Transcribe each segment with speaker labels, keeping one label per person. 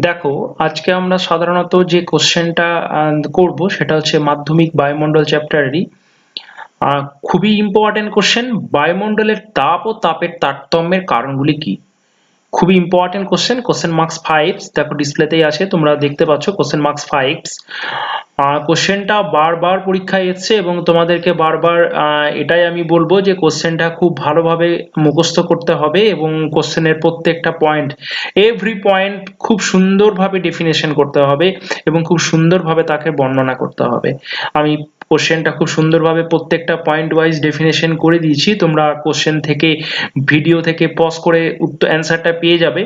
Speaker 1: দেখো, আজকে আমরা সাধারণত যে কোশ্চেনটা করব সেটা হচ্ছে মাধ্যমিক বায়ুমণ্ডল চ্যাপ্টারেরই খুবই ইম্পর্টেন্ট কোশ্চেন। বায়ুমণ্ডলের তাপ ও তাপের তারতম্যের কারণগুলি কি? খুবই ইম্পর্টেন্ট কোশ্চেন। কোশ্চেন মার্কস 5 দেখো ডিসপ্লেতেই আছে, তোমরা দেখতে পাচ্ছ কোশ্চেন মার্কস 5। কোশ্চেনটা বারবার পরীক্ষায় এসছে এবং তোমাদেরকে বারবার এটাই আমি বলবো যে কোশ্চেনটা খুব ভালোভাবে মুখস্থ করতে হবে এবং কোশ্চেনের প্রত্যেকটা পয়েন্ট, এভরি পয়েন্ট খুব সুন্দরভাবে ডেফিনেশন করতে হবে এবং খুব সুন্দরভাবে তাকে বর্ণনা করতে হবে। আমি কোশ্চেনটা খুব সুন্দরভাবে প্রত্যেকটা পয়েন্ট ওয়াইজ ডেফিনেশন করে দিয়েছি, তোমরা কোশ্চেন থেকে ভিডিও থেকে পজ করে উত্তর অ্যান্সারটা পেয়ে যাবে।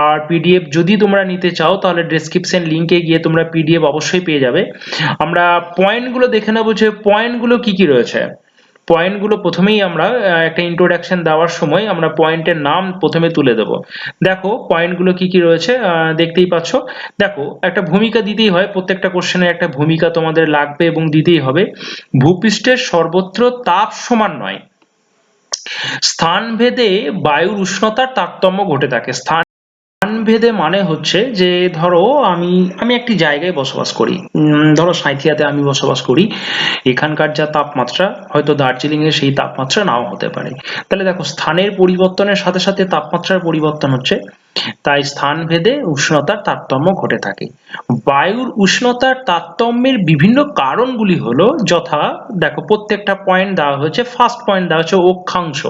Speaker 1: আর পিডিএফ যদি তোমরা নিতে চাও তাহলে ডেসক্রিপশন লিংকে গিয়ে তোমরা পিডিএফ অবশ্যই পেয়ে যাবে। আমরা পয়েন্টগুলো দেখে নেবো যে পয়েন্টগুলো কি কি রয়েছে। পয়েন্টগুলো প্রথমেই আমরা একটা ইন্ট্রোডাকশন দেওয়ার সময় আমরা পয়েন্টের নাম প্রথমে তুলে দেব। দেখো পয়েন্টগুলো কি কি রয়েছে, দেখতেই পাচ্ছ। দেখো, একটা ভূমিকা দিতেই হয়, প্রত্যেকটা কোশ্চেনে একটা ভূমিকা তোমাদের লাগবে এবং দিতেই হবে। ভূপৃষ্ঠের সর্বত্র তাপ সমান নয়, স্থানভেদে বায়ুর উষ্ণতার তারতম্য ঘটে থাকে। স্থানভেদে মানে হচ্ছে যে ধরো আমি আমি একটি জায়গায় বসবাস করি, ধরো সাঁইথিয়াতে আমি বসবাস করি। এখানকার যা তাপমাত্রা হয়তো দার্জিলিং এ সেই তাপমাত্রা নাও হতে পারে। তাহলে দেখো, স্থানের পরিবর্তনের সাথে সাথে তাপমাত্রার পরিবর্তন হচ্ছে, তাই স্থানভেদে উষ্ণতার তারতম্য ঘটে থাকে। বায়ুর উষ্ণতার তারতম্যের বিভিন্ন কারণগুলি হলো যথা, দেখো প্রত্যেকটা পয়েন্ট দেওয়া হয়েছে। ফার্স্ট পয়েন্ট দেওয়া হচ্ছে অক্ষাংশ।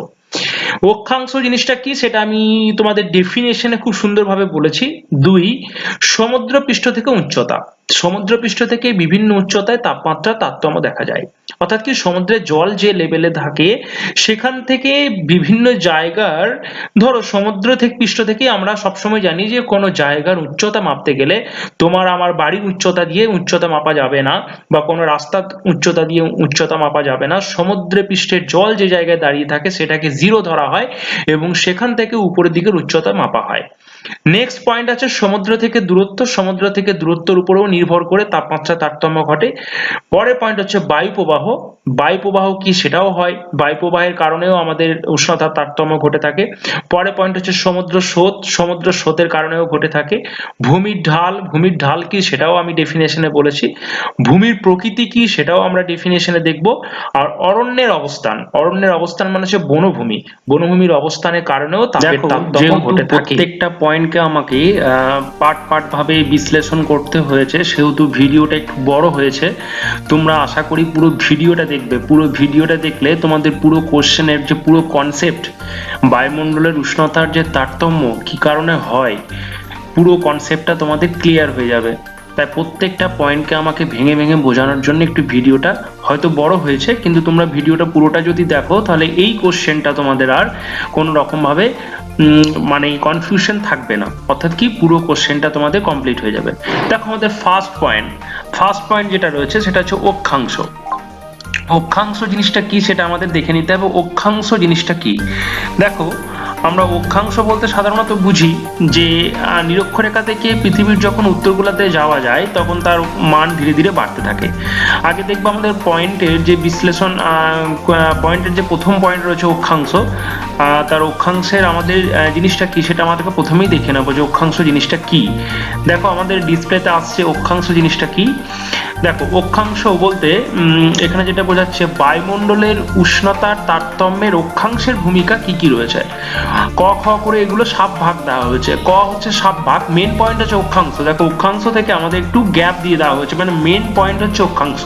Speaker 1: অক্ষাংশ জিনিসটা কি সেটা আমি তোমাদের ডেফিনেশনে খুব সুন্দরভাবে বলেছি। 2, সমুদ্রপৃষ্ঠ থেকে উচ্চতা। সমুদ্রপৃষ্ঠ থেকে বিভিন্ন উচ্চতায় তাপমাত্রা তারতম্য দেখা যায়। অর্থাৎ কি, সমুদ্রের জল যে লেভেলে থাকে সেখান থেকে বিভিন্ন জায়গার, ধরো সমুদ্র থেকে পৃষ্ঠ থেকে আমরা সবসময় জানি যে কোনো জায়গার উচ্চতা মাপতে গেলে তোমার আমার বাড়ির উচ্চতা দিয়ে উচ্চতা মাপা যাবে না, বা কোনো রাস্তার উচ্চতা দিয়ে উচ্চতা মাপা যাবে না। সমুদ্রের পৃষ্ঠের জল যে জায়গায় দাঁড়িয়ে থাকে সেটাকে জিরো ধরা হয় এবং সেখান থেকে উপরের দিকের উচ্চতা মাপা হয়। নেক্সট পয়েন্ট আছে সমুদ্র থেকে দূরত্ব। সমুদ্র থেকে দূরত্বের উপরেও নির্ভর করে তাপমাত্রা তারতম্য ঘটে। পরের পয়েন্ট হচ্ছে বায়ু প্রবাহ। বায়ু প্রবাহ কি সেটাও হয়, বায়ু প্রবাহের কারণেও আমাদের উষ্ণতার তারতম্য ঘটে থাকে। পরের পয়েন্ট হচ্ছে সমুদ্র স্রোত। সমুদ্র স্রোতের কারণেও ঘটে থাকে। ভূমির ঢাল। ভূমির ঢাল কি সেটাও আমি ডেফিনেশনে বলেছি। ভূমির প্রকৃতি কি সেটাও আমরা ডেফিনেশনে দেখব। আর অরণ্যের অবস্থান। অরণ্যের অবস্থান মানে হচ্ছে বনভূমি। বনভূমির অবস্থানের কারণেও তাপের তারতম্য ঘটে থাকে। প্রত্যেকটা পয়েন্টকে আমাকে পার্ট পার্ট ভাবে বিশ্লেষণ করতে হয়েছে, সেহেতু ভিডিওটা একটু বড় হয়েছে। তোমরা আশা করি পুরো ভিডিওটা দেখবে। পুরো ভিডিওটা দেখলে তোমাদের পুরো কোশ্চেনের যে পুরো কনসেপ্ট, বায়ুমণ্ডলের উষ্ণতার যে তারতম্য কি কারণে হয়, পুরো কনসেপ্টটা তোমাদের ক্লিয়ার হয়ে যাবে। তাই প্রত্যেকটা পয়েন্টকে আমাকে ভেঙে ভেঙে বোঝানোর জন্য একটু ভিডিওটা হয়তো বড় হয়েছে, কিন্তু তোমরা ভিডিওটা পুরোটা যদি দেখো তাহলে এই কোশ্চেনটা তোমাদের আর কোনো রকম ভাবে মানে কনফিউশন থাকবে না। অর্থাৎ কি, পুরো কোশ্চেনটা তোমাদের কমপ্লিট হয়ে যাবে। দেখো আমাদের ফার্স্ট পয়েন্ট যেটা রয়েছে সেটা হচ্ছে অক্ষাংশ। অক্ষাংশ জিনিসটা কি সেটা আমাদের দেখে নিতে হবে। অক্ষাংশ জিনিসটা কি, দেখো আমরা অক্ষাংশ বলতে সাধারণত বুঝি যে নিরক্ষরেখা থেকে পৃথিবীর যখন উত্তর গোলার্ধে যাওয়া যায় তখন তার মান ধীরে ধীরে বাড়তে থাকে। আগে দেখবো আমাদের পয়েন্টের যে বিশ্লেষণ, পয়েন্টের যে প্রথম পয়েন্ট রয়েছে অক্ষাংশ, তার অক্ষাংশের আমাদের জিনিসটা কি সেটা আমাদেরকে প্রথমেই দেখে নেবো যে অক্ষাংশ জিনিসটা কি। দেখো আমাদের ডিসপ্লেতে আসছে অক্ষাংশ জিনিসটা কি। দেখো, অক্ষাংশ বলতে এখানে যেটা বোঝাচ্ছে, বায়ুমণ্ডলের উষ্ণতার তারতম্যের অক্ষাংশের ভূমিকা কি কি রয়েছে। ক খ করে এগুলো সাব ভাগ দেওয়া হয়েছে। ক হচ্ছে সাব ভাগ, মেন পয়েন্ট হচ্ছে অক্ষাংশ। দেখো অক্ষাংশ থেকে আমাদের একটু গ্যাপ দিয়ে দেওয়া হয়েছে, মানে মেন পয়েন্ট হচ্ছে অক্ষাংশ।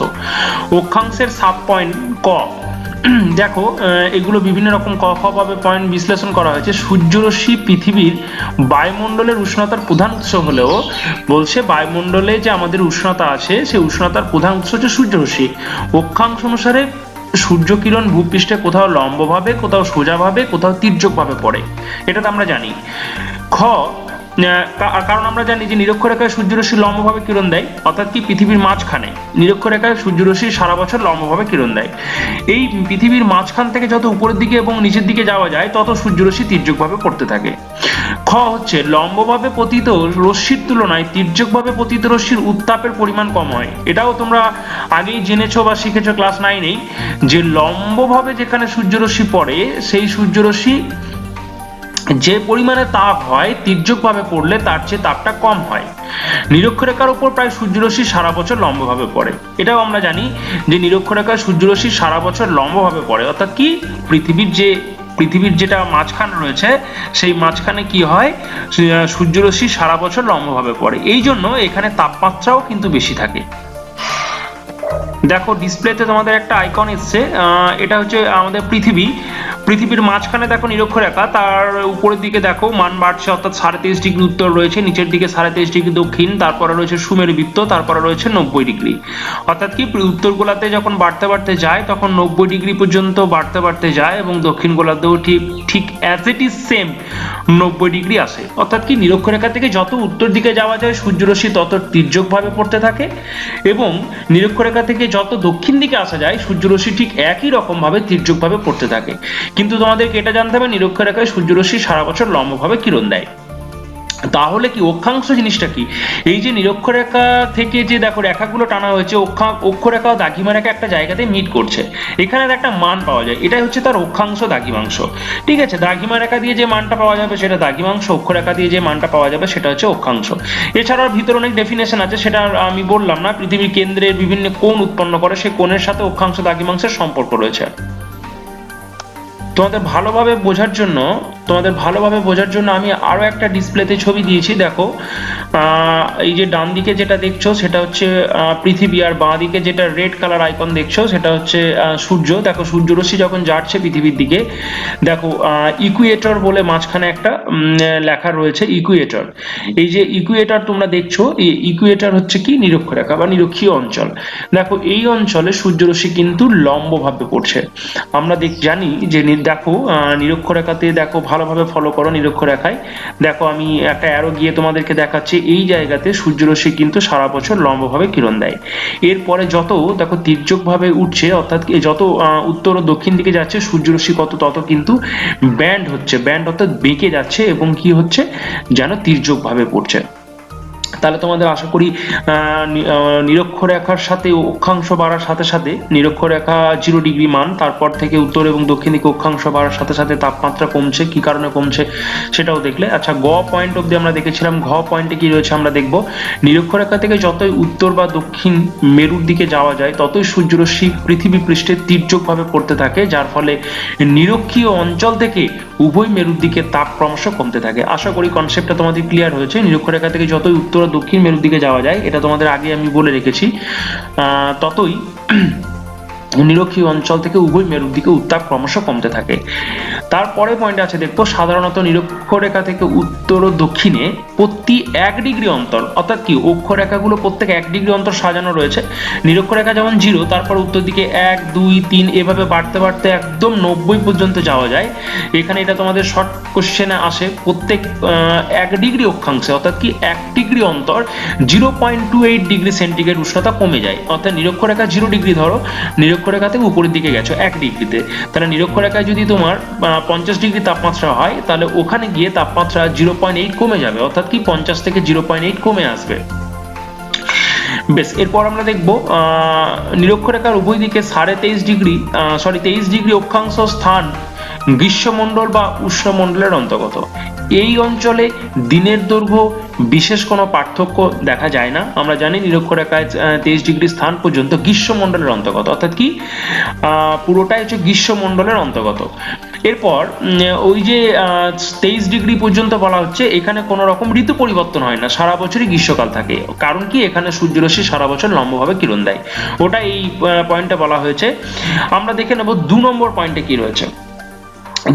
Speaker 1: অক্ষাংশের সাব পয়েন্ট ক। দেখো এগুলো বিভিন্ন রকম ক খ ভাবে পয়েন্ট বিশ্লেষণ করা হয়েছে। সূর্যরশ্মি পৃথিবীর বায়ুমণ্ডলের উষ্ণতার প্রধান উৎস হলেও বলছে বায়ুমণ্ডলে যে আমাদের উষ্ণতা আছে সেই উষ্ণতার প্রধান উৎস হচ্ছে সূর্যরশ্মি। অক্ষাংশ অনুসারে সূর্যকিরণ ভূপৃষ্ঠে কোথাও লম্বভাবে, কোথাও সোজাভাবে, কোথাও তির্যকভাবে পড়ে, এটা তো আমরা জানি। খ, কারণ আমরা জানি যে নিরক্ষরেখায় সূর্যরশ্মি লম্বভাবে কিরণ দেয়, অর্থাৎ কি পৃথিবীর মাঝখানে নিরক্ষরেখায় সূর্যরশ্মি সারা বছর লম্বভাবে কিরণ দেয়। এই পৃথিবীর মাঝখান থেকে যত উপরের দিকে এবং নিচের দিকে যাওয়া যায় তত সূর্যরশ্মি তির্যকভাবে পড়তে থাকে। খ হচ্ছে লম্বভাবে পতিত রশ্মির তুলনায় তির্যকভাবে পতিত রশ্মির উত্তাপের পরিমাণ কম হয়। এটাও তোমরা আগেই জেনেছো বা শিখেছো ক্লাস 9-এই, যে লম্বভাবে যেখানে সূর্যরশ্মি পড়ে সেই সূর্যরশ্মি যে পরিমাণে তাপ হয় তির্যকভাবে পড়লে তার চেয়ে তাপটা কম হয়। নিরক্ষরেখার উপর প্রায় সূর্যরশ্মি সারা বছর লম্বভাবে পড়ে। এটাও আমরা জানি যে নিরক্ষরেখায় সূর্যরশ্মি সারা বছর লম্বভাবে পড়ে, অর্থাৎ কি পৃথিবীর যেটা মাঝখান রয়েছে সেই মাঝখানে কি হয়, সূর্যরশ্মি সারা বছর লম্বভাবে পড়ে, এই জন্য এখানে তাপমাত্রাও কিন্তু বেশি থাকে। দেখো ডিসপ্লেতে তোমাদের একটা আইকন এসছে, এটা হচ্ছে আমাদের পৃথিবীর মাঝখানে দেখো নিরক্ষরেখা, তার উপরের দিকে দেখো মান বাড়ছে, অর্থাৎ 23.5 ডিগ্রি উত্তর রয়েছে, নিচের দিকে 23.5 ডিগ্রি দক্ষিণ, তারপরে রয়েছে সুমেরু বৃত্ত, তারপরে রয়েছে 90 ডিগ্রি। অর্থাৎ কি উত্তর গোলাতে যখন বাড়তে বাড়তে যায় তখন 90 ডিগ্রি পর্যন্ত বাড়তে বাড়তে যায়, এবং দক্ষিণ গোলাতেও ঠিক as it is same 90 degree আসে। অর্থাৎ কি নিরক্ষরেখা থেকে যত উত্তর দিকে যাওয়া যায় সূর্যরশ্মি তত তির্যকভাবে পড়তে থাকে, এবং নিরক্ষরেখা থেকে যত দক্ষিণ দিকে আসা যায় সূর্যরশ্মি ঠিক একই রকম ভাবে তির্যকভাবে পড়তে থাকে। কিন্তু তোমাদেরকে এটা জানতে হবে নিরক্ষরেখায় সূর্যরশ্মি সারা বছর লম্বভাবে কিরণ দেয়। তাহলে কি অক্ষাংশ জিনিসটা কি? এই যে নিরক্ষরেখা থেকে যে দেখো রেখাগুলো টানা হয়েছে, অক্ষরেখা ও দ্রাঘিমা রেখা একটা জায়গাতে মিট করছে, এখানে একটা মান পাওয়া যায়, এটাই হচ্ছে তার অক্ষাংশ দ্রাঘিমাংশ। ঠিক আছে, দ্রাঘিমা রেখা দিয়ে যে মানটা পাওয়া যাবে সেটা দ্রাঘিমাংশ, অক্ষরেখা দিয়ে যে মানটা পাওয়া যাবে সেটা হচ্ছে অক্ষাংশ। এছাড়াও ভিতরে অনেক ডেফিনেশন আছে, সেটা আমি বললাম না। পৃথিবীর কেন্দ্রের বিভিন্ন কোণ উৎপন্ন করে, সেই কোণের সাথে অক্ষাংশ দ্রাঘিমাংশের সম্পর্ক রয়েছে। তোমাদের ভালোভাবে বোঝার জন্য আমি আরো একটা ডিসপ্লেতে ছবি দিয়েছি। দেখো এই যে ডান দিকে যেটা দেখছো সেটা হচ্ছে পৃথিবী, আর বাঁ দিকে যেটা রেড কালার আইকন দেখছো সেটা হচ্ছে সূর্য। দেখো সূর্যরশ্মি যখন যাচ্ছে পৃথিবীর দিকে, দেখো ইকুয়েটর বলে মাঝখানে একটা লেখা রয়েছে, ইকুয়েটর। এই যে ইকুয়েটর তোমরা দেখছো, এই ইকুয়েটর হচ্ছে কি নিরক্ষরেখা বা নিরক্ষীয় অঞ্চল। দেখো এই অঞ্চলে সূর্যরশ্মি কিন্তু লম্বভাবে পড়ছে। আমরা জানি যে দেখো নিরক্ষরেখাতে, দেখো ভালোভাবে ফলো করো নিরক্ষরেখায়, দেখো আমি একটা অ্যারো গিয়ে তোমাদেরকে দেখাচ্ছি, এই জায়গাতে সূর্যরশ্মি কিন্তু সারা বছর লম্বভাবে কিরণ দেয়। এরপরে যত দেখো তির্যকভাবে উঠছে, অর্থাৎ যত উত্তর ও দক্ষিণ দিকে যাচ্ছে সূর্যরশ্মি তত কিন্তু ব্যান্ড অর্থাৎ বেঁকে যাচ্ছে, এবং কি হচ্ছে যেন তির্যকভাবে পড়ছে। তাহলে তোমাদের আশা করি নিরক্ষরেখার সাথে অক্ষাংশ বাড়ার সাথে সাথে নিরক্ষরেখা 0 ডিগ্রি মান, তারপর থেকে উত্তর এবং দক্ষিণ দিকে অক্ষাংশ বাড়ার সাথে সাথে তাপমাত্রা কমছে, কি কারণে কমছে সেটাও দেখলে। আচ্ছা, গ পয়েন্ট অবধি আমরা দেখেছিলাম, ঘ পয়েন্টে কি রয়েছে আমরা দেখব। নিরক্ষরেখা থেকে যতই উত্তর বা দক্ষিণ মেরুর দিকে যাওয়া যায় ততই সূর্যরশ্মি পৃথিবী পৃষ্ঠে তির্যকভাবে পড়তে থাকে, যার ফলে নিরক্ষীয় অঞ্চল থেকে উভয় মেরুর দিকে তাপ ক্রমশ কমতে থাকে। আশা করি কনসেপ্টটা তোমাদের ক্লিয়ার হয়েছে। নিরক্ষরেখা থেকে যতই উত্তর ও দক্ষিণ মেরুর দিকে যাওয়া যায়, এটা তোমাদের আগে আমি বলে রেখেছি, ততই নিরক্ষীয় অঞ্চল থেকে উভয় মেরুর দিকে উত্তাপ ক্রমশ কমতে থাকে। তারপরে পয়েন্ট আছে দেখবো, সাধারণত নিরক্ষরেখা থেকে উত্তর ও দক্ষিণে প্রতি 1 ডিগ্রি অন্তর, অর্থাৎ কি অক্ষরেখাগুলো প্রত্যেক 1 ডিগ্রি অন্তর সাজানো রয়েছে। নিরক্ষরেখা যেমন 0, তারপর উত্তর দিকে 1, 2, 3 এভাবে বাড়তে বাড়তে একদম 90 পর্যন্ত যাওয়া যায়। এখানে এটা তোমাদের শর্ট কোশ্চেনে আসে, প্রত্যেক 1 ডিগ্রি অক্ষাংশে, অর্থাৎ কি 1 ডিগ্রি অন্তর 0.28 ডিগ্রি সেন্টিগ্রেড উষ্ণতা কমে যায়। অর্থাৎ নিরক্ষরেখা 0 ডিগ্রি ধরো, নিরক্ষরেখা থেকে উপরের দিকে গেছো 1 ডিগ্রিতে, তাহলে নিরক্ষরেখায় যদি তোমার 50 ডিগ্রি তাপমাত্রা হয়, তাহলে ওখানে গিয়ে তাপমাত্রা 0.8 কমে যাবে, অর্থাৎ কি 50 থেকে 0.8 কমে আসবে। বেশ, এরপর আমরা দেখব নিরক্ষরেখার উভয় দিকে 23 ডিগ্রি অক্ষাংশ স্থান গ্রীষ্মমণ্ডল বা উষ্ণমণ্ডলের অন্তর্গত। এই অঞ্চলে দিনের দৈর্ঘ্য বিশেষ কোনো পার্থক্য দেখা যায় না। আমরা জানি নিরক্ষরেখায় 23 ডিগ্রি স্থান পর্যন্ত গ্রীষ্মমণ্ডলের অন্তর্গত, অর্থাৎ কি পুরোটাই হচ্ছে গ্রীষ্মমণ্ডলের অন্তর্গত। এরপর ওই যে 23 ডিগ্রি পর্যন্ত বলা হচ্ছে, এখানে কোনো রকম ঋতু পরিবর্তন হয় না, সারা বছরই গ্রীষ্মকাল থাকে। কারণ কি এখানে সূর্যরশ্মি সারা বছর লম্বভাবে কিরণ দেয়, ওটা এই পয়েন্টে বলা হয়েছে। আমরা দেখে নেব 2 নম্বর পয়েন্টে কি রয়েছে।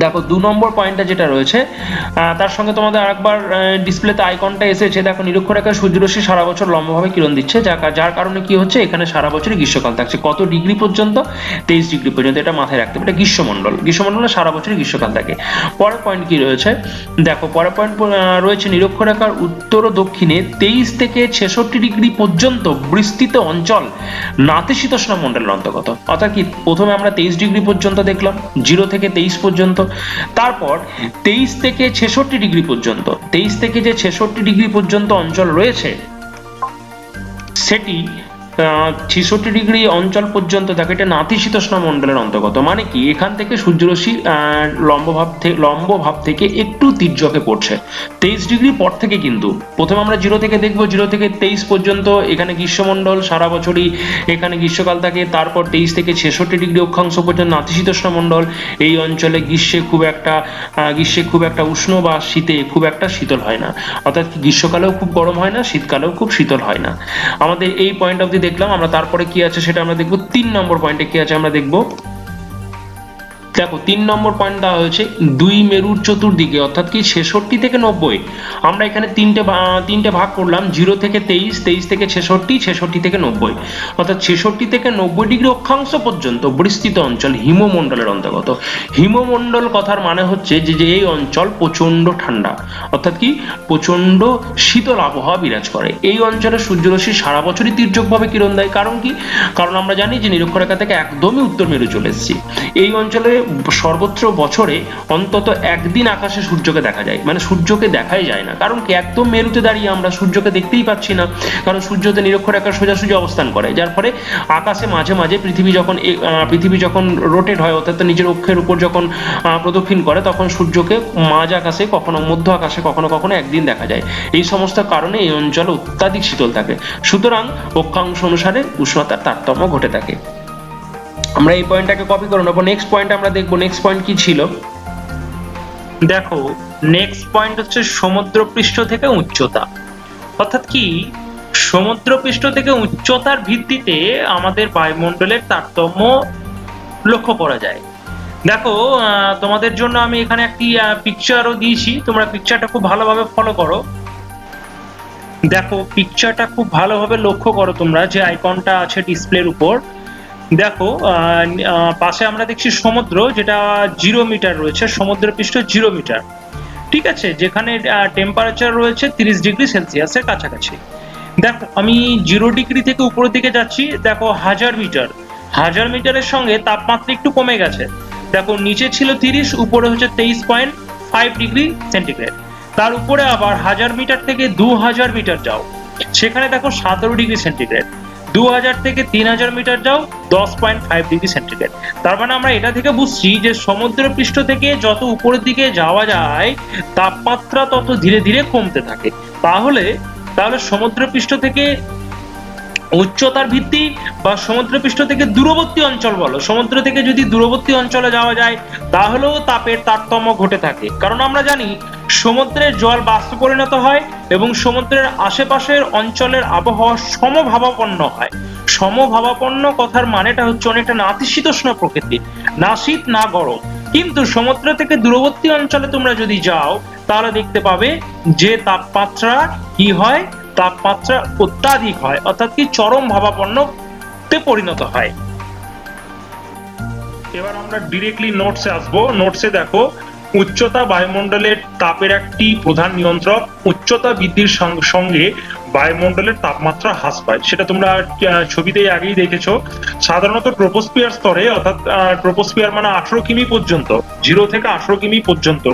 Speaker 1: দেখো 2 নম্বর পয়েন্টটা যেটা রয়েছে, তার সঙ্গে তোমাদের আরেকবার ডিসপ্লেতে আইকনটা এসেছে। দেখো নিরক্ষরেখায় সূর্যরশ্মি সারা বছর লম্বভাবে কিরণ দিচ্ছে, যার কারণে কি হচ্ছে এখানে সারা বছরই গ্রীষ্মকাল থাকছে। কত ডিগ্রি পর্যন্ত? 23 ডিগ্রি পর্যন্ত, এটা মাথায় রাখতে হবে। এটা গ্রীষ্মমণ্ডলে সারা বছরই গ্রীষ্মকাল থাকে। পরের পয়েন্ট কি রয়েছে, দেখো পরের পয়েন্ট রয়েছে নিরক্ষরেখার উত্তর ও দক্ষিণে 23 থেকে 66 ডিগ্রি পর্যন্ত বিস্তৃত অঞ্চল নাতিশীতোষ্ণ মণ্ডলের অন্তর্গত। অর্থাৎ কি প্রথমে আমরা 23 ডিগ্রি পর্যন্ত দেখলাম, 0 থেকে 23 পর্যন্ত, তারপর 23 থেকে 66 ডিগ্রি পর্যন্ত, 23 থেকে যে 66 ডিগ্রি পর্যন্ত অঞ্চল রয়েছে সেটি 66 ডিগ্রি অঞ্চল পর্যন্ত থাকে, এটা নাতিশীতোষ্ণ মণ্ডলের অন্তর্গত। মানে কি, এখান থেকে সূর্যরশ্মি লম্ব ভাব থেকে একটু তির্যকে পড়ছে। 23 ডিগ্রি পর থেকে কিন্তু প্রথমে আমরা 0 থেকে দেখবো, 0 থেকে 23 পর্যন্ত এখানে গ্রীষ্মমণ্ডল, সারা বছরই এখানে গ্রীষ্মকাল থাকে। তারপর 23 থেকে 66 ডিগ্রি অক্ষাংশ পর্যন্ত নাতিশীতোষ্ণ মণ্ডল। এই অঞ্চলে গ্রীষ্মে খুব একটা উষ্ণ বা শীতে খুব একটা শীতল হয় না, অর্থাৎ গ্রীষ্মকালেও খুব গরম হয় না, শীতকালেও খুব শীতল হয় না। আমাদের এই পয়েন্ট অবধি দেখলাম। আমরা তারপরে কি আছে সেটা আমরা দেখবো। 3 নম্বর পয়েন্টে কি আছে আমরা দেখবো। দেখো 3 নম্বর পয়েন্ট দেওয়া হয়েছে দুই মেরুর চতুর্দিকে, অর্থাৎ কি 66 থেকে 90। আমরা এখানে তিনটে ভাগ করলাম, 0 থেকে 23, 23 থেকে 66, 66 থেকে 90, অর্থাৎ 66 থেকে 90 ডিগ্রি অক্ষাংশ পর্যন্ত বিস্তৃত অঞ্চল হিমমণ্ডলের অন্তর্গত। হিমমণ্ডল কথার মানে হচ্ছে যে এই অঞ্চল প্রচন্ড ঠান্ডা, অর্থাৎ কি প্রচন্ড শীতল আবহাওয়া বিরাজ করে। এই অঞ্চলে সূর্যরশ্মি সারা বছরই তির্যকভাবে কিরণ দেয়। কারণ কি, কারণ আমরা জানি যে নিরক্ষরেখা থেকে একদমই উত্তর মেরু চলে এসেছি। এই অঞ্চলে সর্বত্র বছরে অন্তত একদিন আকাশে সূর্যকে দেখা যায়, মানে সূর্যকে দেখাই যায় না। কারণ কি, একদম মেরুতে দাঁড়িয়ে আমরা সূর্যকে দেখতেই পাচ্ছি না, কারণ সূর্যতে নিরক্ষরেখার সোজাসুজি অবস্থান করে, যার ফলে আকাশে মাঝে মাঝে পৃথিবী যখন রোটেট হয়, অর্থাৎ নিজের অক্ষের উপর যখন প্রদক্ষিণ করে, তখন সূর্যকে মাঝ আকাশে, কখনো মধ্য আকাশে, কখনো কখনো একদিন দেখা যায়। এই সমস্ত কারণে এই অঞ্চল অত্যাধিক শীতল থাকে। সুতরাং অক্ষাংশ অনুসারে উষ্ণতার তারতম্য ঘটে থাকে। আমরা এই পয়েন্টটাকে কপি করে নেবো। নেক্সট পয়েন্ট আমরা দেখবো। নেক্সট পয়েন্ট কি ছিল দেখো। নেক্সট পয়েন্ট হচ্ছে সমুদ্রপৃষ্ঠ থেকে উচ্চতা, অর্থাৎ কি সমুদ্রপৃষ্ঠ থেকে উচ্চতার ভিত্তিতে আমাদের বায়ুমণ্ডলের তারতম্য লক্ষ্য করা যায়। দেখো তোমাদের জন্য আমি এখানে একটি পিকচারও দিয়েছি, তোমরা পিকচারটা খুব ভালোভাবে ফলো করো। দেখো পিকচারটা খুব ভালোভাবে লক্ষ্য করো তোমরা, যে আইকনটা আছে ডিসপ্লের উপর। দেখো পাশে আমরা দেখছি সমুদ্র, যেটা 0 মিটার রয়েছে, সমুদ্রের পৃষ্ঠ 0 মিটার, ঠিক আছে, যেখানে টেম্পারেচার রয়েছে 30 ডিগ্রি সেলসিয়াসের কাছাকাছি। দেখো আমি 0 ডিগ্রি থেকে উপরের দিকে যাচ্ছি। দেখো 1000 মিটারের সঙ্গে তাপমাত্রা একটু কমে গেছে। দেখো নিচে ছিল 30, উপরে হচ্ছে 23.5 ডিগ্রি সেন্টিগ্রেড। তার উপরে আবার 1000 মিটার থেকে 2000 মিটার যাও, সেখানে দেখো 17 ডিগ্রি সেন্টিগ্রেড। 2000 থেকে 3000 মিটার যাও, 10.5 ডিগ্রি সেন্টিগ্রেড। তার মানে আমরা এটা থেকে বুঝছি যে সমুদ্র পৃষ্ঠ থেকে যত উপরের দিকে যাওয়া যায়, তাপমাত্রা তত ধীরে ধীরে কমতে থাকে। তাহলে সমুদ্র পৃষ্ঠ থেকে উচ্চতার ভিত্তি বা সমুদ্রপৃষ্ঠ থেকে দূরবর্তী অঞ্চল বলো, সমুদ্র থেকে যদি দূরবর্তী অঞ্চলে যাওয়া যায় তাহলেও তাপের তারতম্য ঘটে থাকে। কারণ আমরা জানি সমুদ্রের জল বাষ্পে পরিণত হয় এবং সমুদ্রের আশেপাশের অঞ্চলের আবহাওয়া সমভাবাপন্ন হয়। সমভাবাপন্ন কথার মানেটা হচ্ছে অনেকটা নাতিশীতোষ্ণ প্রকৃতির, না শীত না গরম। কিন্তু সমুদ্র থেকে দূরবর্তী অঞ্চলে তোমরা যদি যাও তাহলে দেখতে পাবে যে তাপমাত্রা কি হয়, তাপমাত্রা অত্যাধিক হয়, অর্থাৎ কি চরম ভাবাপন্নতে পরিণত হয়। এবার আমরা ডিরেক্টলি নোটসে আসবো। নোটসে দেখো উচ্চতা বায়ুমণ্ডলের তাপের একটি প্রধান নিয়ন্ত্রক। উচ্চতা বৃদ্ধির সঙ্গে বায়ুমণ্ডলের তাপমাত্রা হ্রাস পায়, সেটা তোমরা ছবিতেই আগেই দেখেছো। সাধারণত ট্রোপোস্ফিয়ার স্তরে, অর্থাৎ ট্রোপোস্ফিয়ার মানে 18 কিমি পর্যন্ত, 0 থেকে 18 কিমি পর্যন্ত,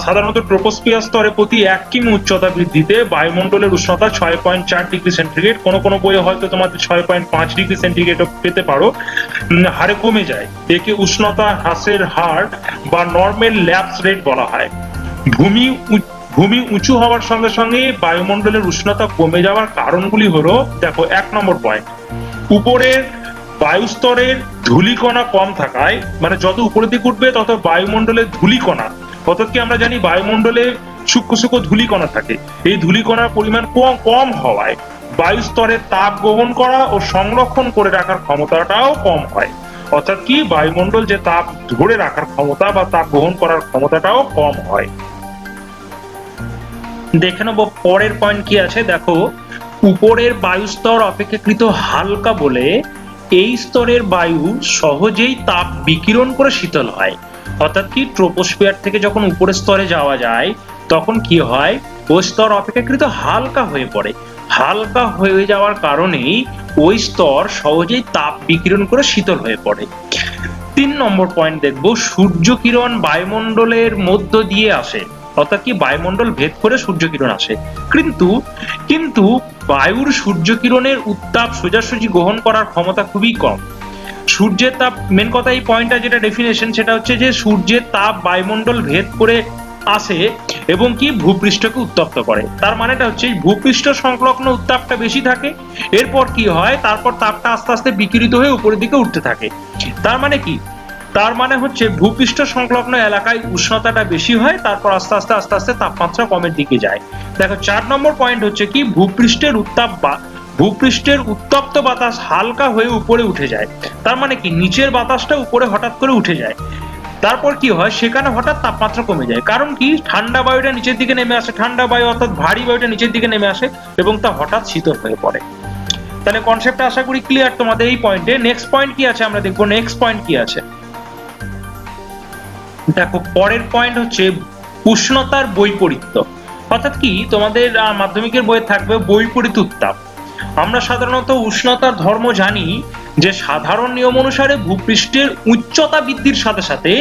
Speaker 1: সাধারণত ট্রোপোস্ফিয়ার স্তরে প্রতি 1 কিমি উচ্চতা বৃদ্ধিতে বায়ুমণ্ডলের উষ্ণতা 6.4 ডিগ্রি সেন্টিগ্রেড, কোনো বইয়ে হয়তো তোমাদের 6.5 ডিগ্রি সেন্টিগ্রেড পেতে পারো, হারে কমে যায়। একে উষ্ণতা হ্রাসের হার বা নরমাল ল্যাপস রেট বলা হয়। ভূমি উঁচু হওয়ার সঙ্গে সঙ্গে বায়ুমণ্ডলের উষ্ণতা কমে যাওয়ার কারণগুলি হলো, দেখো 1 নম্বর পয়েন্ট, উপরের বায়ুস্তরের ধূলিকণা কম থাকায়, মানে যত উপরের দিকে উঠবে তত বায়ুমণ্ডলের ধূলিকণা, অর্থাৎ কি আমরা জানি বায়ুমণ্ডলে সূক্ষ্ম সূক্ষ্ম ধূলিকণা থাকে, এই ধূলিকণার পরিমাণ কম হওয়ায় বায়ুস্তরে তাপ গ্রহণ করা ও সংরক্ষণ করে রাখার ক্ষমতাটাও কম হয়। অর্থাৎ কি বায়ুমণ্ডল যে তাপ ধরে রাখার ক্ষমতা বা তাপ গ্রহণ করার ক্ষমতাটাও কম হয়। দেখে নেব পরের পয়েন্ট কি আছে। দেখো উপরের বায়ুস্তর অপেক্ষাকৃত হালকা বলে এই স্তরের বায়ু সহজেই তাপ বিকিরণ করে শীতল হয়। অর্থাৎ কি ট্রোপোস্ফিয়ার থেকে যখন উপরের স্তরে যাওয়া যায় তখন কি হয়, ওই স্তর অপেক্ষাকৃত হালকা হয়ে পড়ে। হালকা হয়ে যাওয়ার কারণেই ওই স্তর সহজেই তাপ বিকিরণ করে শীতল হয়ে পড়ে। 3 নম্বর পয়েন্ট দেখবো, সূর্য কিরণ বায়ুমণ্ডলের মধ্য দিয়ে আসে, অর্থাৎ কি বায়ুমণ্ডল ভেদ করে সূর্য কিরণ আসে, কিন্তু বায়ুর সূর্যকিরণের উত্তাপ সোজাসুজি গ্রহণ করার ক্ষমতা খুবই কম। সূর্যের তাপ, মেন কথা এই পয়েন্টটা যেটা ডেফিনেশন সেটা হচ্ছে যে সূর্যের তাপ বায়ুমণ্ডল ভেদ করে আসে এবং কি ভূপৃষ্ঠকে উত্তপ্ত করে। তার মানেটা হচ্ছে ভূপৃষ্ঠ সংলগ্ন উত্তাপটা বেশি থাকে, এরপর কি হয়, তারপর তাপটা আস্তে আস্তে বিকিরিত হয়ে উপরের দিকে উঠতে থাকে। তার মানে কি, তার মানে হচ্ছে ভূপৃষ্ঠ সংলগ্ন এলাকায় উষ্ণতাটা বেশি হয়, তারপর আস্তে আস্তে আস্তে আস্তে তাপমাত্রা কমের দিকে যায়। দেখো 4 নম্বর পয়েন্ট হচ্ছে কি ভূপৃষ্ঠের উত্তাপ বা ভূপৃষ্ঠের উত্তপ্ত বাতাস হালকা হয়ে উপরে উঠে যায়। তার মানে কি নিচের বাতাসটা উপরে হঠাৎ করে উঠে যায়, তারপর কি হয় সেখানে হঠাৎ তাপমাত্রা কমে যায়। কারণ কি, ঠান্ডা বায়ুটা নিচের দিকে নেমে আসে, ঠান্ডা বায়ু অর্থাৎ ভারী বায়ুটা নিচের দিকে নেমে আসে এবং তা হঠাৎ শীতল হয়ে পড়ে। তাহলে কনসেপ্টটা আশা করি ক্লিয়ার তোমাদের এই পয়েন্টে। নেক্সট পয়েন্ট কি আছে আমরা দেখবো, নেক্সট পয়েন্ট কি আছে। দেখো পরের পয়েন্ট হচ্ছে উষ্ণতার বৈপরীত্য, অর্থাৎ কি তোমাদের মাধ্যমিকের বইয়ে থাকবে বৈপরীত উত্তাপ। আমরা সাধারণত উষ্ণতার ধর্ম জানি যে সাধারণ নিয়ম অনুসারে ভূপৃষ্ঠের উচ্চতা বৃদ্ধির সাথে সাথে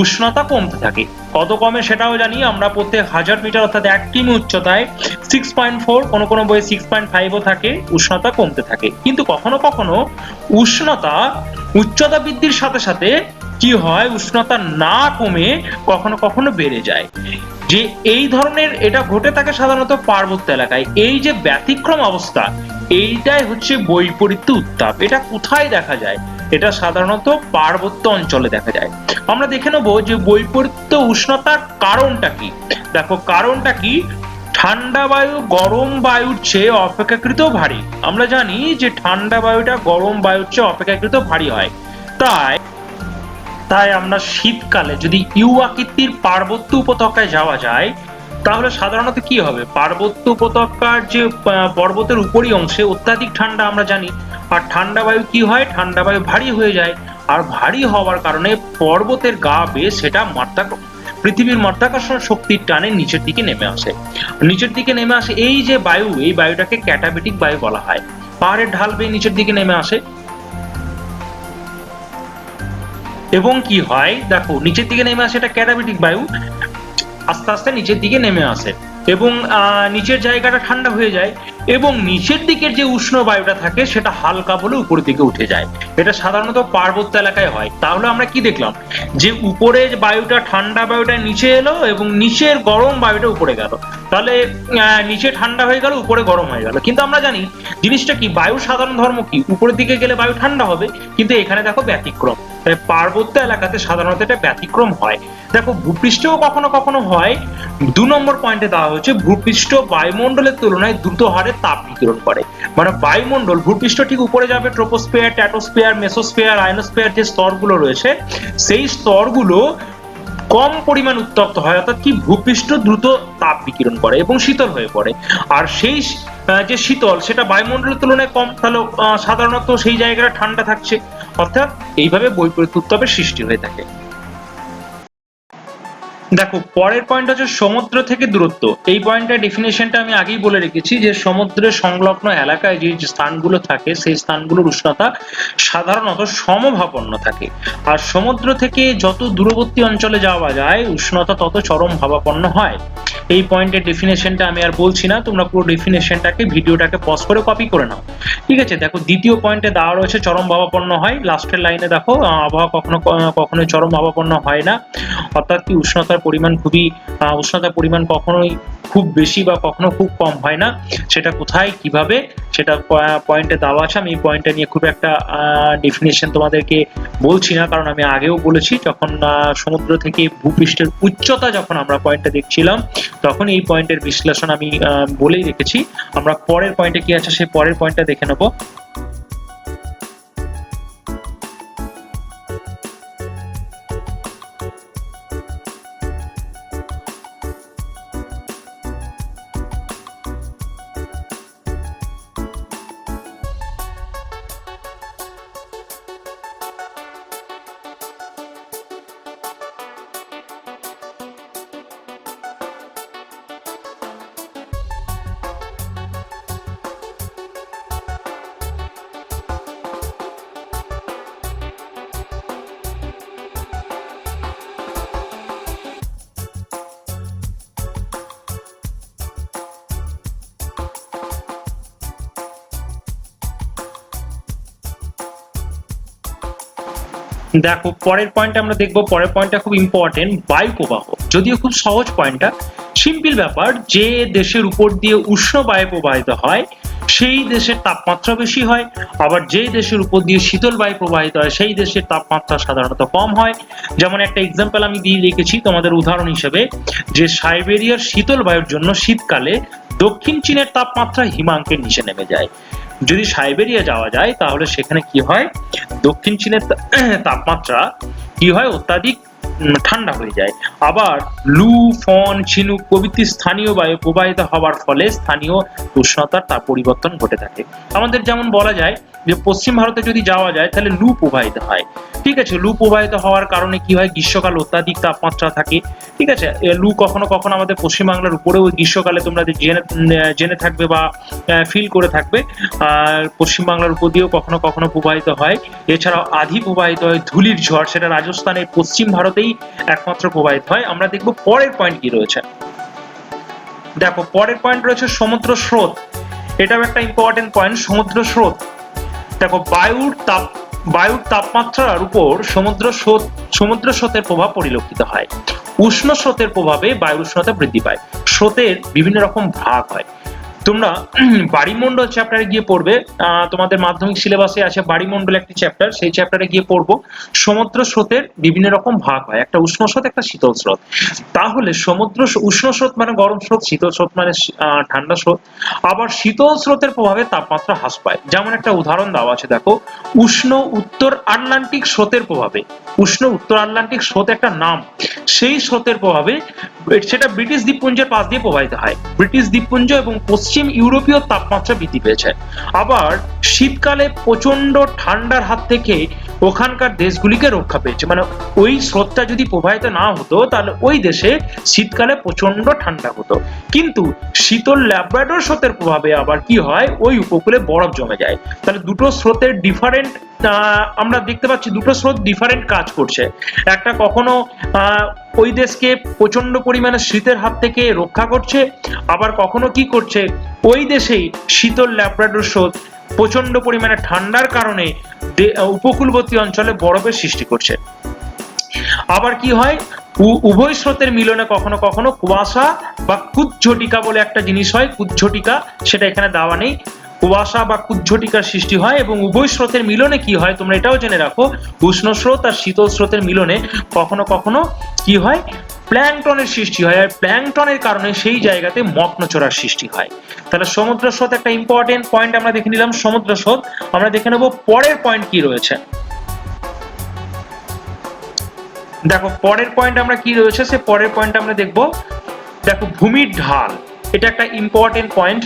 Speaker 1: উষ্ণতা কমতে থাকে। কত কমে সেটাও জানি আমরা, প্রত্যেক 1000 মিটার অর্থাৎ 1 কিমি উচ্চতায় 6.4, কোনো কোনো বইয়ে 6.5ও থাকে, উষ্ণতা কমতে থাকে। কিন্তু কখনো কখনো উষ্ণতা উচ্চতা বৃদ্ধির সাথে সাথে কি হয়, উষ্ণতা না কমে কখনো কখনো বেড়ে যায়। যে এই ধরনের এটা ঘটে থাকে সাধারণত পার্বত্য এলাকায়। এই যে ব্যতিক্রম অবস্থা, এইটাই হচ্ছে বৈপরীত্য উত্তাপ। এটা কোথায় দেখা যায়, এটা সাধারণত পার্বত্য অঞ্চলে দেখা যায়। আমরা দেখে নেবো যে বৈপরীত্য উষ্ণতার কারণটা কি। দেখো কারণটা কি, ঠান্ডা বায়ু গরম বায়ুর চেয়ে অপেক্ষাকৃত ভারী। আমরা জানি যে ঠান্ডা বায়ুটা গরম বায়ুর চেয়ে অপেক্ষাকৃত ভারী হয়। তাই তাই আমরা শীতকালে যদি ইউ আকৃতির পার্বত্য উপত্যকায় যাওয়া যায়, তাহলে সাধারণত কি হবে, পার্বত্য উপত্যকার যে পর্বতের উপরি অংশে অত্যাধিক ঠান্ডা আমরা জানি, আর ঠান্ডা বায়ু কি হয়, ঠান্ডা বায়ু ভারী হয়ে যায়, আর ভারী হওয়ার কারণে পর্বতের গা বেয়ে সেটা পৃথিবীর মাধ্যাকর্ষণ শক্তির টানে নিচের দিকে নেমে আসে। নিচের দিকে নেমে আসে এই যে বায়ু, এই বায়ুটাকে ক্যাটাবেটিক বায়ু বলা হয়। পাহাড়ের ঢাল বেয়ে নিচের দিকে নেমে আসে এবং কি হয়, দেখো নিচের দিকে নেমে আসে, এটা ক্যাটাবেটিক বায়ু আস্তে আস্তে নিচের দিকে নেমে আসে এবং নিচের জায়গাটা ঠান্ডা হয়ে যায় এবং নিচের দিকের যে উষ্ণ বায়ুটা থাকে সেটা হালকা বলে উপরের দিকে উঠে যায়। এটা সাধারণত পার্বত্য এলাকায় হয়। তাহলে আমরা কি দেখলাম, যে উপরের বায়ুটা ঠান্ডা বায়ুটা নিচে এলো এবং নিচের গরম বায়ুটা উপরে গেল। তাহলে নিচে ঠান্ডা হয়ে গেল, উপরে গরম হয়ে গেল। কিন্তু আমরা জানি জিনিসটা কি, বায়ুর সাধারণ ধর্ম কি, উপরের দিকে গেলে বায়ু ঠান্ডা হবে, কিন্তু এখানে দেখো ব্যতিক্রম। পার্বত্য এলাকাতে সাধারণত এটা ব্যতিক্রম হয়। দেখো ভূপৃষ্ঠেও কখনো কখনো হয়। 2 নম্বর পয়েন্টে দেওয়া হচ্ছে ভূপৃষ্ঠ বায়ুমণ্ডলের তুলনায় দ্রুত হারে তাপ বিকিরণ করে। মানে বায়ুমণ্ডল, ভূপৃষ্ঠ ঠিক উপরে যাবে, ট্রোপোস্ফিয়ার, ট্র্যাটোস্ফিয়ার, মেসোস্ফিয়ার, আয়নোস্ফিয়ার যে স্তরগুলো রয়েছে, সেই স্তরগুলো কম পরিমাণ উত্তপ্ত হয়, অর্থাৎ কি ভূপৃষ্ঠ দ্রুত তাপ বিকিরণ করে এবং শীতল হয়ে পড়ে। আর সেই যে শীতল সেটা বায়ুমণ্ডলের তুলনায় কম, তাহলে সাধারণত সেই জায়গাটা ঠান্ডা থাকছে, অর্থাৎ এইভাবে বৈপরীত্য উত্তাপের সৃষ্টি হয়ে থাকে। দেখো পরের পয়েন্ট হচ্ছে সমুদ্র থেকে দূরত্ব। এই পয়েন্টের ডেফিনেশনটা আমি আগেই বলে রেখেছি যে সমুদ্রের সংলগ্ন এলাকায় যে স্থানগুলো থাকে সেই স্থানগুলোর উষ্ণতা সাধারণত সমভাবাপন্ন থাকে, আর সমুদ্র থেকে যত দূরবর্তী অঞ্চলে যাওয়া যায় উষ্ণতা তত চরম ভাবাপন্ন হয়। এই পয়েন্টের ডেফিনেশনটা আমি আর বলছি না, তোমরা পুরো ডেফিনেশনটাকে ভিডিওটাকে পজ করে কপি করে নাও। ঠিক আছে, দেখো দ্বিতীয় পয়েন্টে দেওয়া রয়েছে চরম ভাবাপন্ন হয়। লাস্টের লাইনে দেখো আবহাওয়া কখনোই চরম ভাবাপন্ন হয় না, অর্থাৎ কি উষ্ণতার পরিমাণ কখনোই খুব বেশি বা কখনো খুব কম হয় না। সেটা কোথায় কিভাবে সেটা পয়েন্টে দেওয়া আছে। আমি এই পয়েন্টটা নিয়ে খুব একটা ডেফিনেশন তোমাদেরকে বলছি না, কারণ আমি আগেও বলেছি যখন সমুদ্র থেকে ভূপৃষ্ঠের উচ্চতা যখন আমরা পয়েন্টটা দেখছিলাম তখন এই পয়েন্টের বিশ্লেষণ আমি বলেই রেখেছি। আমরা পরের পয়েন্টে কি আছে সেই পরের পয়েন্টটা দেখে নেব। দেখো পরের পয়েন্ট আমরা দেখবো, পরের পয়েন্টটা খুব ইম্পর্টেন্ট, বায়ু প্রবাহ। যদিও খুব সহজ পয়েন্টটা, সিম্পল ব্যাপার, যে দেশের উপর দিয়ে উষ্ণ বায়ু প্রবাহিত হয় সেই দেশের তাপমাত্রা বেশি হয়, আবার যেই দেশের উপর দিয়ে শীতল বায়ু প্রবাহিত হয় সেই দেশের তাপমাত্রা সাধারণত কম হয়। যেমন একটা এক্সাম্পল আমি দিয়ে রেখেছি তোমাদের উদাহরণ হিসেবে, যে সাইবেরিয়ার শীতল বায়ুর জন্য শীতকালে দক্ষিণ চীনের তাপমাত্রা হিমাঙ্কের নিচে নেমে যায়। যদি সাইবেরিয়া যাওয়া যায় তাহলে সেখানে কি হয়, দক্ষিণ চীনের তাপমাত্রা কি হয়, অত্যাধিক ঠান্ডা হয়ে যায়। আবার লু, ফন, ঝিনুক প্রভৃতি স্থানীয় বায়ু প্রবাহিত হওয়ার ফলে স্থানীয় উষ্ণতার তাপ পরিবর্তন ঘটে থাকে। আমাদের যেমন বলা যায় যে পশ্চিম ভারতে যদি যাওয়া যায় তাহলে লু প্রবাহিত হয়, ঠিক আছে। লু প্রবাহিত হওয়ার কারণে কি হয়, গ্রীষ্মকাল অত্যাধিক তাপমাত্রা থাকে, ঠিক আছে। লু কখনো কখনো আমাদের পশ্চিমবাংলার উপরেও গ্রীষ্মকালে তোমরা জেনে থাকবে বা ফিল করে থাকবে, আর পশ্চিমবাংলার উপর দিয়েও কখনো কখনো প্রবাহিত হয়। এছাড়াও আধি প্রবাহিত হয় ধুলির ঝড়, সেটা রাজস্থানের পশ্চিম ভারতেই একমাত্র প্রবাহিত হয়। আমরা দেখবো পরের পয়েন্ট কি রয়েছে। দেখো পরের পয়েন্ট রয়েছে সমুদ্র স্রোত। এটাও একটা ইম্পর্টেন্ট পয়েন্ট, সমুদ্র স্রোত। দেখো বায়ুর তাপমাত্রার উপর সমুদ্র স্রোতের প্রভাব পরিলক্ষিত হয়। উষ্ণ স্রোতের প্রভাবে বায়ুর উষ্ণতা বৃদ্ধি পায়। স্রোতের বিভিন্ন রকম ভাগ হয়। তোমরা বায়ুমণ্ডল চ্যাপ্টারে গিয়ে পড়বে, তোমাদের মাধ্যমিক সিলেবাসে আছে বায়ুমণ্ডল একটি চ্যাপ্টার, সেই চ্যাপ্টারে গিয়ে পড়বো সমুদ্র স্রোতের বিভিন্ন রকম ভাগ হয়, একটা উষ্ণ স্রোত একটা শীতল স্রোত। তাহলে উষ্ণ স্রোত মানে গরম স্রোত, শীতল স্রোত মানে ঠান্ডা স্রোত। আবার শীতল স্রোতের প্রভাবে তাপমাত্রা হ্রাস পায়। যেমন একটা উদাহরণ দেওয়া আছে, দেখো উষ্ণ উত্তর আটলান্টিক স্রোতের প্রভাবে, উষ্ণ উত্তর আটলান্টিক স্রোত একটা নাম, সেই স্রোতের প্রভাবে সেটা ব্রিটিশ দ্বীপপুঞ্জের পাশ দিয়ে প্রবাহিত হয়। ব্রিটিশ দ্বীপপুঞ্জ এবং পশ্চিম ইউরোপীয় তাপমাত্রা বৃদ্ধি পেয়েছে। আবার শীতকালে প্রচন্ড ঠান্ডার হাত থেকে ওখানকার দেশগুলিকে রক্ষা পেয়েছে। মানে ওই স্রোতটা যদি প্রবাহিত না হতো তাহলে ওই দেশে শীতকালে প্রচন্ড ঠান্ডা হতো। কিন্তু শীতল ল্যাব্রাডর স্রোতের প্রভাবে আবার কি হয়, ওই উপকূলে বরফ জমে যায়। তাহলে দুটো স্রোতের ডিফারেন্ট, আমরা দেখতে পাচ্ছি দুটো স্রোত ডিফারেন্ট কাজ করছে। একটা কখনো ওই দেশকে প্রচন্ড পরিমাণে শীতের হাত থেকে রক্ষা করছে, আবার কখনো কি করছে, ওই দেশেই শীতল ল্যাব্রাডর স্রোত প্রচন্ড পরিমাণে ঠান্ডার কারণে উপকূলবর্তী অঞ্চলে বরফের সৃষ্টি করছে। আবার কি হয়, উভয় স্রোতের মিলনে কখনো কখনো কুয়াশা বা কুজ্ঝটিকা বলে একটা জিনিস হয়, কুজ্ঝটিকা, সেটা এখানে দেওয়া নেই। কুয়াশা বা কুজ্ঝটিকার সৃষ্টি হয় এবং উভয় স্রোতের মিলনে কি হয়, তোমরা এটাও জেনে রাখো, উষ্ণ স্রোত আর শীতল স্রোতের মিলনে কখনো কখনো কি হয়, প্ল্যাঙ্কটনের সৃষ্টি হয়। আর প্ল্যাঙ্কটনের কারণে সেই জায়গাতে মগ্নচড়ার সৃষ্টি হয়। তাহলে সমুদ্র স্রোত একটা ইম্পর্টেন্ট পয়েন্ট আমরা দেখে নিলাম, সমুদ্র স্রোত। আমরা দেখে নেব পরের পয়েন্ট কি রয়েছে। দেখো পরের পয়েন্ট আমরা কি রয়েছে, সে পরের পয়েন্ট আমরা দেখবো। দেখো ভূমির ঢাল, এটা একটা ইম্পর্টেন্ট পয়েন্ট।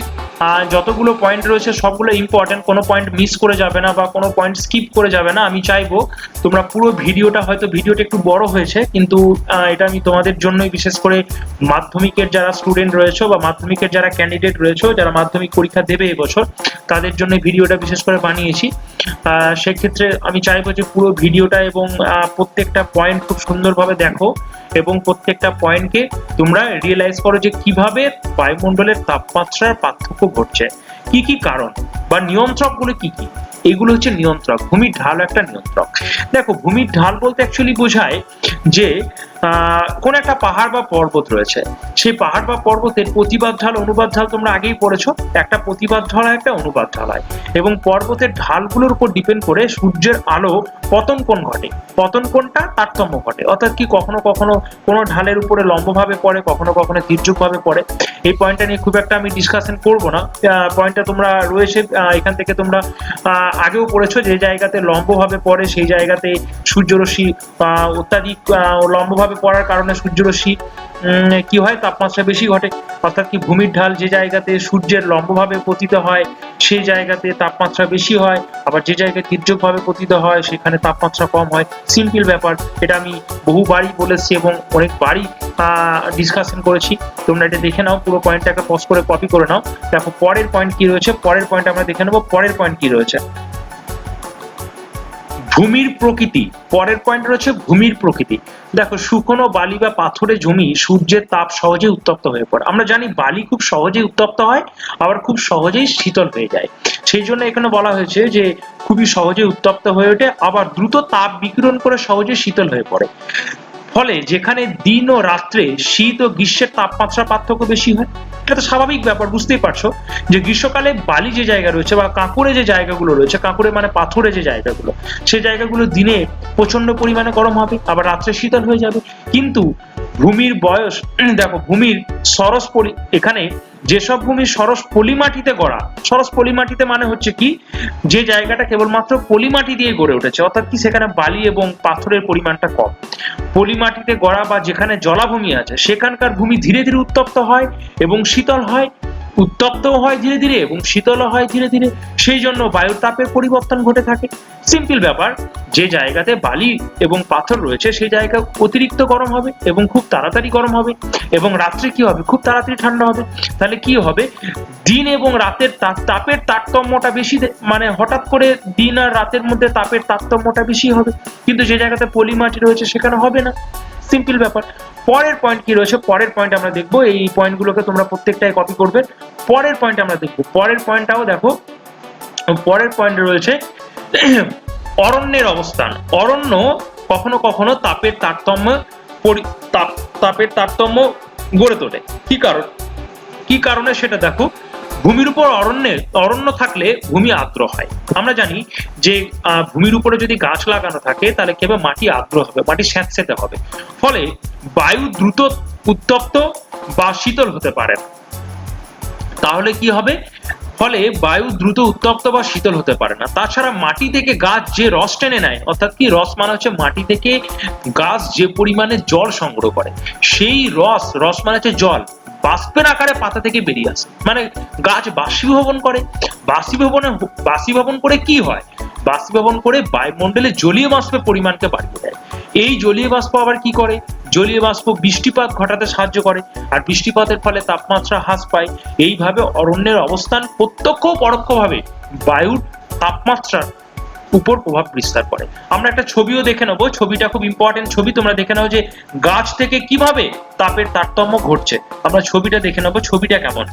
Speaker 1: যতগুলো পয়েন্ট রয়েছে সবগুলো ইম্পর্টেন্ট, কোনো পয়েন্ট মিস করে যাবে না বা কোনো পয়েন্ট স্কিপ করে যাবে না। আমি চাইবো তোমরা পুরো ভিডিওটা, হয়তো ভিডিওটা একটু বড় হয়েছে কিন্তু এটা আমি তোমাদের জন্যই, বিশেষ করে মাধ্যমিকের যারা স্টুডেন্ট রয়েছে বা মাধ্যমিকের যারা ক্যান্ডিডেট রয়েছে, যারা মাধ্যমিক পরীক্ষা দেবে এবছর, তাদের জন্য ভিডিওটা বিশেষ করে বানিয়েছি। সেক্ষেত্রে আমি চাইবো যে পুরো ভিডিওটা এবং প্রত্যেকটা পয়েন্ট খুব সুন্দরভাবে দেখো এবং প্রত্যেকটা পয়েন্টকে তোমরা রিয়েলাইজ করো যে কিভাবে বায়ুমণ্ডলের তাপমাত্রার পার্থক্য ঘটছে, কি কি কারণ বা নিয়ন্ত্রকগুলো কি কি। এগুলো হচ্ছে নিয়ন্ত্রক। ভূমির ঢাল একটা নিয়ন্ত্রক। দেখো ভূমির ঢাল বলতে অ্যাকচুয়ালি বোঝায় যে কোন একটা পাহাড় বা পর্বত রয়েছে, সেই পাহাড় বা পর্বতের প্রতিবাদ ঢাল অনুবাদ ঢাল তোমরা আগেই পড়েছো। একটা প্রতিবাদ ঢাল হয়, একটা অনুবাদ ঢাল হয়, এবং পর্বতের ঢালগুলোর উপর ডিপেন্ড করে সূর্যের আলো পতন কোণ ঘটে। পতন কোণটা তারতম্য ঘটে, অর্থাৎ কি কখনো কখনো কোনো ঢালের উপরে লম্বভাবে পড়ে, কখনো কখনো তির্যকভাবে পড়ে। এই পয়েন্টটা নিয়ে খুব একটা আমি ডিসকাশন করবো না। পয়েন্টটা তোমরা রয়েছে এখান থেকে তোমরা আগেও পড়েছো, যে জায়গাতে লম্বভাবে পড়ে সেই জায়গাতে সূর্যরশ্মি অত্যাধিক লম্বভাবে পড়ার কারণে সূর্যরশ্মি কি হয়, তাপমাত্রা বেশি ঘটে। অর্থাৎ কি ভূমির ঢাল যে জায়গাতে সূর্যের লম্বভাবে পতিত হয় সেই জায়গাতে তাপমাত্রা বেশি হয়, আবার যে জায়গায় তির্যকভাবে পতিত হয় সেখানে তাপমাত্রা কম হয়। সিম্পল ব্যাপার, এটা আমি বহুবারই বলেছি এবং অনেকবারই ডিসকাশন করেছি। তোমরা এটা দেখে নাও, পুরো পয়েন্টটাকে পজ করে কপি করে নাও। দেখো পরের পয়েন্ট কি রয়েছে, পরের পয়েন্ট আমরা দেখে নেবো। পরের পয়েন্ট কি রয়েছে, ভূমির প্রকৃতি, পরের পয়েন্ট রয়েছে ভূমির প্রকৃতি। দেখো, শুকনো বালি বা পাথুরে জমি সূর্যের তাপ সহজে উত্তপ্ত হয়ে পড়ে। আমরা জানি বালি খুব সহজেই উত্তপ্ত হয়, আবার খুব সহজেই শীতল হয়ে যায়। সেই জন্য এখানে বলা হয়েছে যে খুবই সহজে উত্তপ্ত হয়ে ওঠে, আবার দ্রুত তাপ বিকিরণ করে সহজে শীতল হয়ে পড়ে। ফলে যেখানে দিন ও রাত্রে, শীত ও গ্রীষ্মের তাপমাত্রা পার্থক্য বেশি হয়। এটা তো স্বাভাবিক ব্যাপার, বুঝতেই পারছো যে গ্রীষ্মকালে বালি যে জায়গা রয়েছে বা কাঁকুড়ে যে জায়গাগুলো রয়েছে, কাঁকুড়ে মানে পাথরে যে জায়গাগুলো, সেই জায়গাগুলো দিনে প্রচন্ড পরিমাণে গরম হবে, আবার রাত্রে শীতল হয়ে যাবে। কিন্তু ভূমির বয়স, দেখো ভূমির সরস এখানে যেসব ভূমি সরস পলিমাটিতে গড়া, সরস পলিমাটিতে মানে হচ্ছে কি, যে জায়গাটা কেবলমাত্র পলিমাটি দিয়ে গড়ে উঠেছে, অর্থাৎ কি সেখানে বালি এবং পাথরের পরিমাণটা কম। পলিমাটিতে গড়া বা যেখানে জলাভূমি আছে, সেখানকার ভূমি ধীরে ধীরে উত্তপ্ত হয় এবং শীতল হয়, উত্তপ্তও হয় ধীরে ধীরে এবং শীতলও হয় ধীরে ধীরে। সেই জন্য বায়ুর তাপের পরিবর্তন ঘটে থাকে। সিম্পল ব্যাপার, যে জায়গাতে বালি এবং পাথর রয়েছে সেই জায়গা অতিরিক্ত গরম হবে এবং খুব তাড়াতাড়ি গরম হবে, এবং রাত্রে কি হবে, খুব তাড়াতাড়ি ঠান্ডা হবে। তাহলে কি হবে, দিন এবং রাতের তাপের তারতম্যটা বেশি, মানে হঠাৎ করে দিন আর রাতের মধ্যে তাপের তারতম্যটা বেশি হবে। কিন্তু যে জায়গাতে পলিমাটি রয়েছে সেখানে হবে না। সিম্পল ব্যাপার। পরের পয়েন্ট কি রয়েছে, পরের পয়েন্ট আমরা দেখবো, এই পয়েন্টগুলোকে তোমরা প্রত্যেকটাই কপি করবে। পরের পয়েন্ট আমরা দেখবো, পরের পয়েন্টটাও দেখো। পরের পয়েন্ট রয়েছে অরণ্যের অবস্থান। অরণ্য কখনো কখনো তাপের তারতম্য তাপের তারতম্য গড়ে তোলে। কি কারণে সেটা দেখো। ভূমির উপর অরণ্য থাকলে ভূমি আর্দ্র হয়। আমরা জানি যে ভূমির উপরে যদি গাছ লাগানো থাকে তাহলে কি হবে, মাটি আর্দ্র হবে, মাটি স্যাঁতসেঁতে হবে। ফলে বায়ু দ্রুত উত্তপ্ত বা শীতল হতে পারে। তাহলে কি হবে, ফলে বায়ু দ্রুত উত্তপ্ত বা শীতল হতে পারে না। তাছাড়া মাটি থেকে গাছ যে রস টেনে নেয়, অর্থাৎ কি, রস মানে হচ্ছে মাটি থেকে গাছ যে পরিমাণে জল সংগ্রহ করে, সেই রস মানে হচ্ছে জল বাষ্পের আকারে পাতা থেকে বেরিয়ে আসে, মানে গাছ বাষ্পীভবন করে। বাষ্পীভবন করে কি হয়, বাষ্পীভবন করে বায়ুমণ্ডলে জলীয় বাষ্পের পরিমাণকে বাড়িয়ে দেয়। এই জলীয় বাষ্প আবার কি করে, জলীয় বাষ্প বৃষ্টিপাত ঘটাতে সাহায্য করে, আর বৃষ্টিপাতের ফলে তাপমাত্রা হ্রাস পায়। এইভাবে অরণ্যের অবস্থান প্রত্যক্ষ ও পরোক্ষভাবে বায়ুর তাপমাত্রার উপর প্রভাব বিস্তার করে। আমরা একটা ছবিও দেখে নেবো, ছবিটা খুব ইম্পর্টেন্ট ছবি, তোমরা দেখে নাও যে গাছ থেকে কিভাবে তাপের তারতম্য ঘটছে। আমরা ছবিটা দেখে নেবো, ছবিটা কেমন।